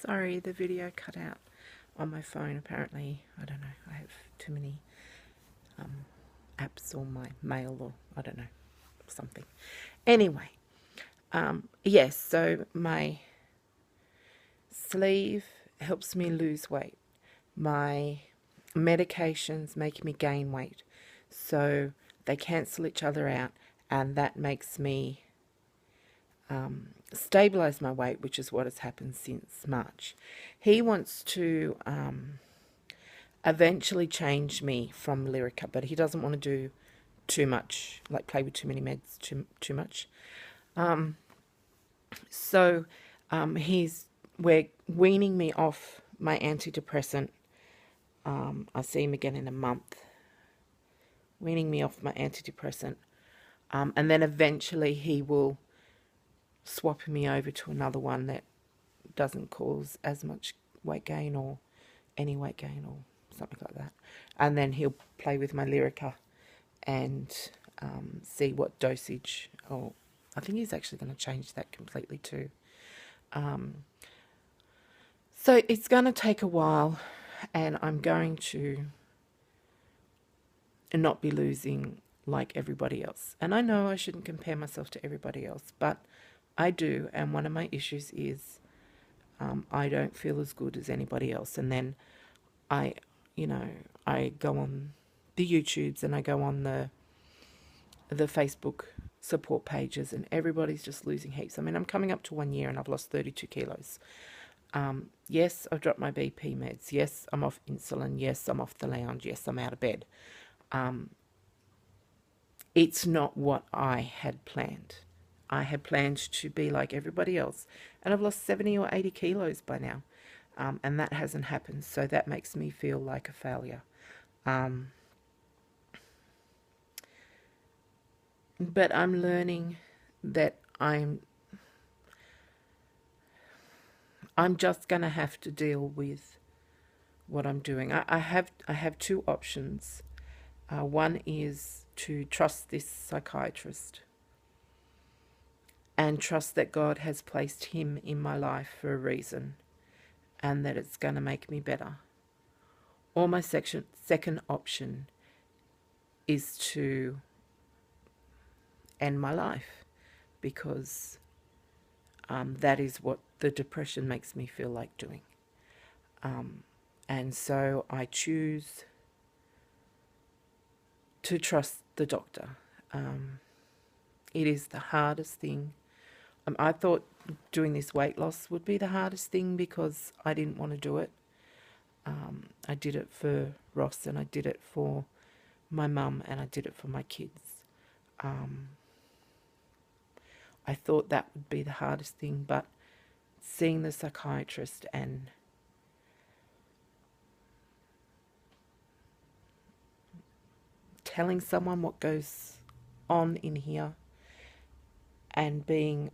Sorry, the video cut out on my phone. Apparently, I don't know. I have too many apps on my mail, or I don't know, something. Anyway, yes. So my sleeve helps me lose weight. My medications make me gain weight. So they cancel each other out, and that makes me stabilize my weight, which is what has happened since March. He wants to eventually change me from Lyrica, but he doesn't want to do too much, like play with too many meds too much. So we're weaning me off my antidepressant. I see him again in a month, weaning me off my antidepressant, and then eventually he will swap me over to another one that doesn't cause as much weight gain or any weight gain or something like that. And then he'll play with my Lyrica and see what dosage, or I think he's actually going to change that completely too. So it's going to take a while, and I'm going to not be losing like everybody else. And I know I shouldn't compare myself to everybody else, but I do. And one of my issues is I don't feel as good as anybody else. And then I go on the YouTubes and I go on the Facebook support pages, and everybody's just losing heaps. I mean, I'm coming up to 1 year and I've lost 32 kilos. Yes, I've dropped my BP meds. Yes, I'm off insulin. Yes, I'm off the lounge. Yes, I'm out of bed. It's not what I had planned. I had planned to be like everybody else, and I've lost 70 or 80 kilos by now, and that hasn't happened, so that makes me feel like a failure. But I'm learning that I'm just going to have to deal with what I'm doing. I have two options. One is to trust this psychiatrist and trust that God has placed him in my life for a reason and that it's going to make me better. Or my second option is to end my life, because that is what the depression makes me feel like doing. And so I choose to trust the doctor. It is the hardest thing. I thought doing this weight loss would be the hardest thing because I didn't want to do it. I did it for Ross, and I did it for my mum, and I did it for my kids. I thought that would be the hardest thing, but seeing the psychiatrist and telling someone what goes on in here and being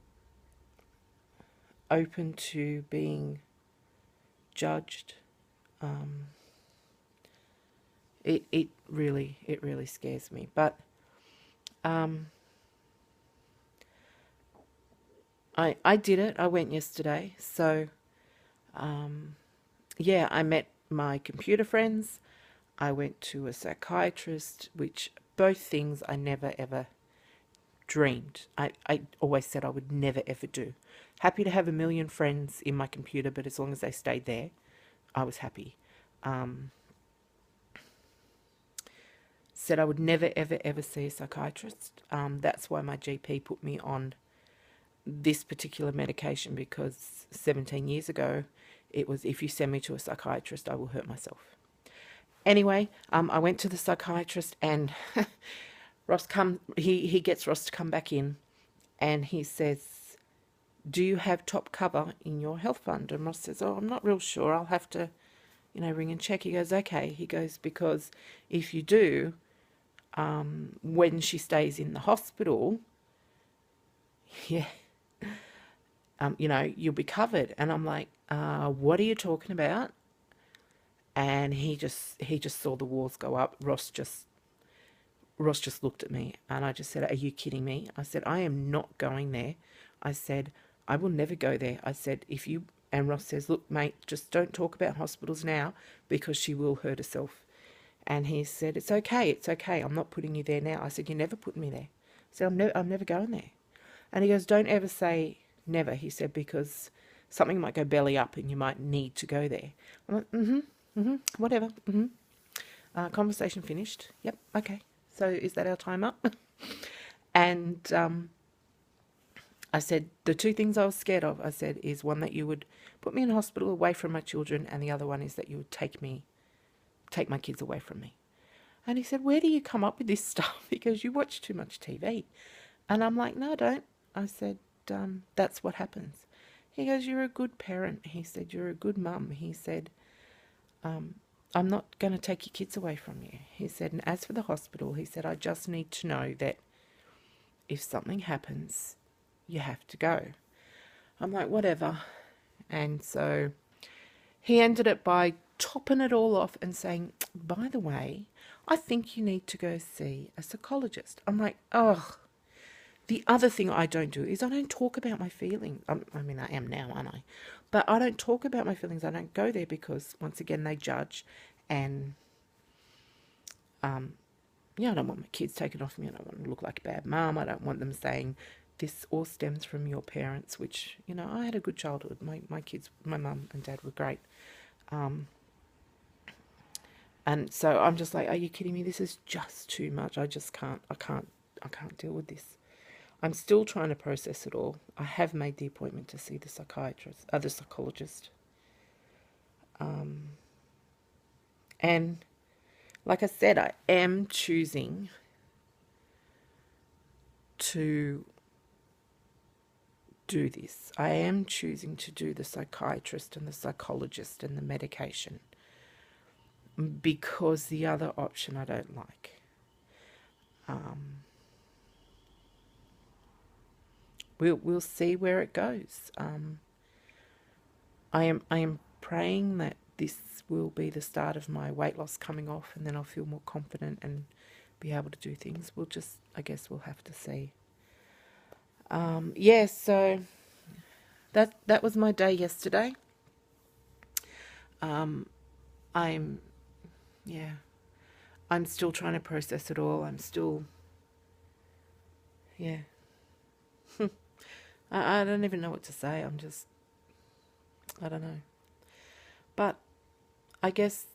open to being judged, it really scares me. But I did it. I went yesterday. So yeah, I met my computer friends. I went to a psychiatrist, which both things I never ever dreamed. I always said I would never ever do. Happy to have a million friends in my computer, but as long as they stayed there, I was happy. Said I would never ever ever see a psychiatrist. That's why my GP put me on this particular medication, because 17 years ago it was, if you send me to a psychiatrist, I will hurt myself. Anyway, I went to the psychiatrist, and he gets Ross to come back in, and he says, do you have top cover in your health fund? And Ross says, oh, I'm not real sure. I'll have to, ring and check. He goes, okay. He goes, because if you do, when she stays in the hospital, yeah, you'll be covered. And I'm like, what are you talking about? And he just saw the walls go up. Ross just looked at me, and I just said, are you kidding me? I said, I am not going there. I said, I will never go there. I said, if you And Ross says, look, mate, just don't talk about hospitals now because she will hurt herself. And he said, it's okay, I'm not putting you there now. I said, you're never putting me there. I said, I'm never going there. And he goes, don't ever say never, he said, because something might go belly up and you might need to go there. I'm like, whatever. Conversation finished. Yep, okay. So is that our time up? And I said, the two things I was scared of, I said, is one that you would put me in hospital away from my children, and the other one is that you would take my kids away from me. And he said, where do you come up with this stuff? Because you watch too much TV. And I'm like, no, I don't. I said, that's what happens. He goes, you're a good parent. He said, you're a good mum. He said, I'm not going to take your kids away from you. He said, and as for the hospital, he said, I just need to know that if something happens, you have to go. I'm like, whatever. And so he ended it by topping it all off and saying, by the way, I think you need to go see a psychologist. I'm like, oh. The other thing I don't do is I don't talk about my feelings. I mean, I am now, aren't I? But I don't talk about my feelings. I don't go there because, once again, they judge. And, yeah, I don't want my kids taken off me. I don't want to look like a bad mum. I don't want them saying, this all stems from your parents, which, you know, I had a good childhood. My kids, my mum and dad were great. And so I'm just like, are you kidding me? This is just too much. I can't deal with this. I'm still trying to process it all. I have made the appointment to see the psychologist. And like I said, I am choosing to do this. I am choosing to do the psychiatrist and the psychologist and the medication because the other option I don't like. We'll see where it goes. I am praying that this will be the start of my weight loss coming off, and then I'll feel more confident and be able to do things. I guess we'll have to see. Yeah, so that was my day yesterday. I'm still trying to process it all. I'm still, yeah. I don't even know what to say. I don't know. But I guess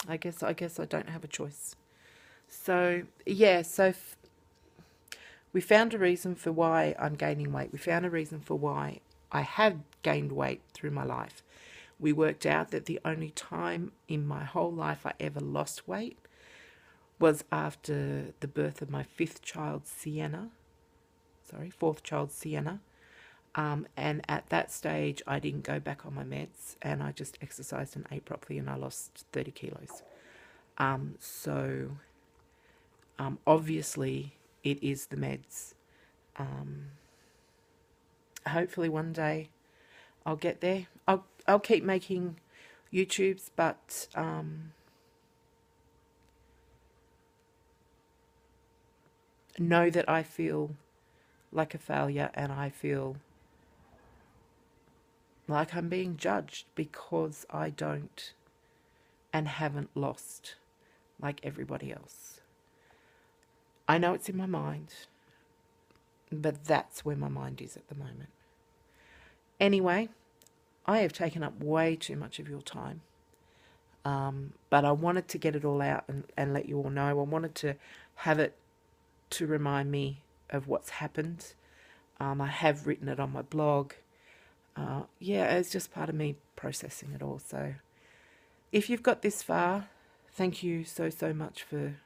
I don't have a choice. So, yeah, we found a reason for why I'm gaining weight. We found a reason for why I have gained weight through my life. We worked out that the only time in my whole life I ever lost weight was after the birth of my fourth child, Sienna. And at that stage, I didn't go back on my meds, and I just exercised and ate properly, and I lost 30 kilos. Obviously, it is the meds. Hopefully one day I'll get there. I'll keep making YouTubes, but know that I feel like a failure, and I feel like I'm being judged because I don't and haven't lost like everybody else. I know it's in my mind, but that's where my mind is at the moment. Anyway, I have taken up way too much of your time. But I wanted to get it all out and let you all know. I wanted to have it to remind me of what's happened. I have written it on my blog. It's just part of me processing it all. So if you've got this far, thank you so much for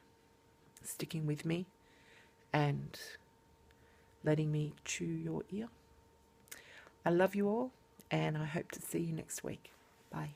sticking with me and letting me chew your ear. I love you all, and I hope to see you next week. Bye.